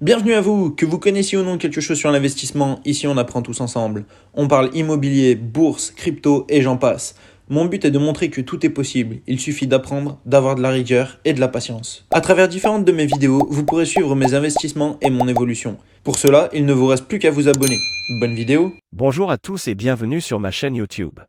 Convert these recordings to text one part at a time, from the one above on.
Bienvenue à vous, que vous connaissiez ou non quelque chose sur l'investissement, ici on apprend tous ensemble. On parle immobilier, bourse, crypto et j'en passe. Mon but est de montrer que tout est possible, il suffit d'apprendre, d'avoir de la rigueur et de la patience. À travers différentes de mes vidéos, vous pourrez suivre mes investissements et mon évolution. Pour cela, il ne vous reste plus qu'à vous abonner. Bonne vidéo. Bonjour à tous et bienvenue sur ma chaîne YouTube.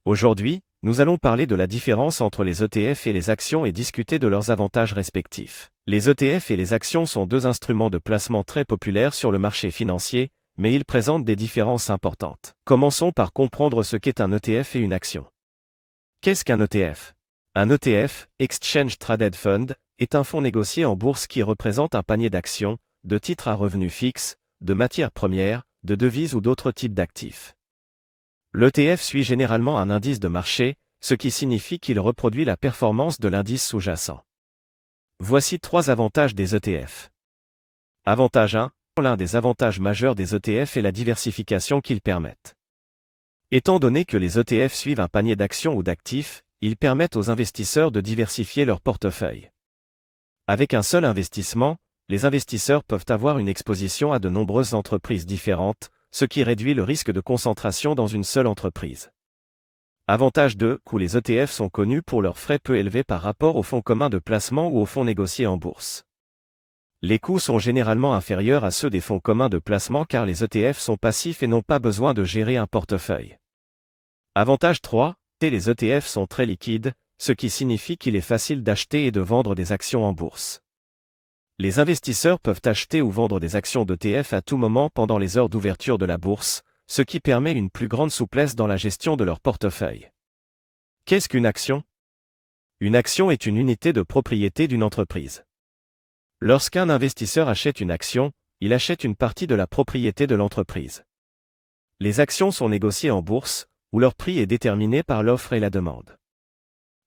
Aujourd'hui, nous allons parler de la différence entre les ETF et les actions et discuter de leurs avantages respectifs. Les ETF et les actions sont deux instruments de placement très populaires sur le marché financier, mais ils présentent des différences importantes. Commençons par comprendre ce qu'est un ETF et une action. Qu'est-ce qu'un ETF ? Un ETF, Exchange Traded Fund, est un fonds négocié en bourse qui représente un panier d'actions, de titres à revenus fixes, de matières premières, de devises ou d'autres types d'actifs. L'ETF suit généralement un indice de marché, ce qui signifie qu'il reproduit la performance de l'indice sous-jacent. Voici 3 avantages des ETF. Avantage 1. L'un des avantages majeurs des ETF est la diversification qu'ils permettent. Étant donné que les ETF suivent un panier d'actions ou d'actifs, ils permettent aux investisseurs de diversifier leur portefeuille. Avec un seul investissement, les investisseurs peuvent avoir une exposition à de nombreuses entreprises différentes, ce qui réduit le risque de concentration dans une seule entreprise. Avantage 2. Les ETF sont connus pour leurs frais peu élevés par rapport aux fonds communs de placement ou aux fonds négociés en bourse. Les coûts sont généralement inférieurs à ceux des fonds communs de placement car les ETF sont passifs et n'ont pas besoin de gérer un portefeuille. Avantage 3. Les ETF sont très liquides, ce qui signifie qu'il est facile d'acheter et de vendre des actions en bourse. Les investisseurs peuvent acheter ou vendre des actions d'ETF à tout moment pendant les heures d'ouverture de la bourse, ce qui permet une plus grande souplesse dans la gestion de leur portefeuille. Qu'est-ce qu'une action ? Une action est une unité de propriété d'une entreprise. Lorsqu'un investisseur achète une action, il achète une partie de la propriété de l'entreprise. Les actions sont négociées en bourse, où leur prix est déterminé par l'offre et la demande.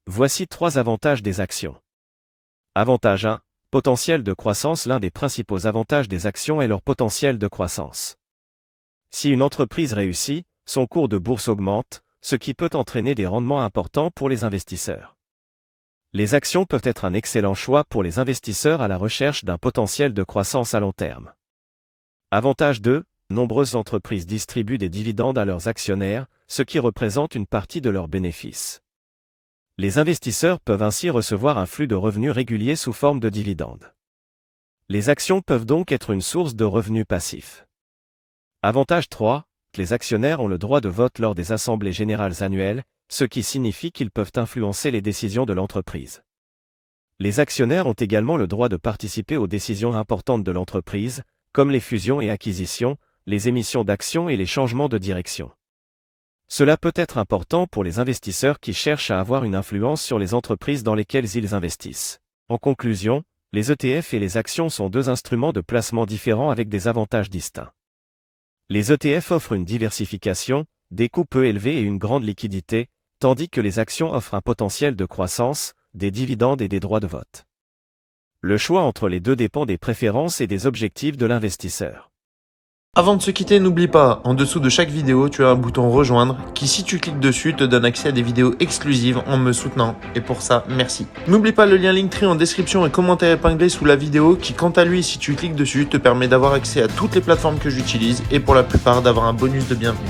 Voici 3 avantages des actions. Avantage 1. Potentiel de croissance. L'un des principaux avantages des actions est leur potentiel de croissance. Si une entreprise réussit, son cours de bourse augmente, ce qui peut entraîner des rendements importants pour les investisseurs. Les actions peuvent être un excellent choix pour les investisseurs à la recherche d'un potentiel de croissance à long terme. Avantage 2. Nombreuses entreprises distribuent des dividendes à leurs actionnaires, ce qui représente une partie de leurs bénéfices. Les investisseurs peuvent ainsi recevoir un flux de revenus réguliers sous forme de dividendes. Les actions peuvent donc être une source de revenus passifs. Avantage 3. Les actionnaires ont le droit de vote lors des assemblées générales annuelles, ce qui signifie qu'ils peuvent influencer les décisions de l'entreprise. Les actionnaires ont également le droit de participer aux décisions importantes de l'entreprise, comme les fusions et acquisitions, les émissions d'actions et les changements de direction. Cela peut être important pour les investisseurs qui cherchent à avoir une influence sur les entreprises dans lesquelles ils investissent. En conclusion, les ETF et les actions sont deux instruments de placement différents avec des avantages distincts. Les ETF offrent une diversification, des coûts peu élevés et une grande liquidité, tandis que les actions offrent un potentiel de croissance, des dividendes et des droits de vote. Le choix entre les deux dépend des préférences et des objectifs de l'investisseur. Avant de se quitter, n'oublie pas, en dessous de chaque vidéo, tu as un bouton rejoindre qui, si tu cliques dessus, te donne accès à des vidéos exclusives en me soutenant. Et pour ça, merci. N'oublie pas le lien Linktree en description et commentaire épinglé sous la vidéo qui, quant à lui, si tu cliques dessus, te permet d'avoir accès à toutes les plateformes que j'utilise et pour la plupart d'avoir un bonus de bienvenue.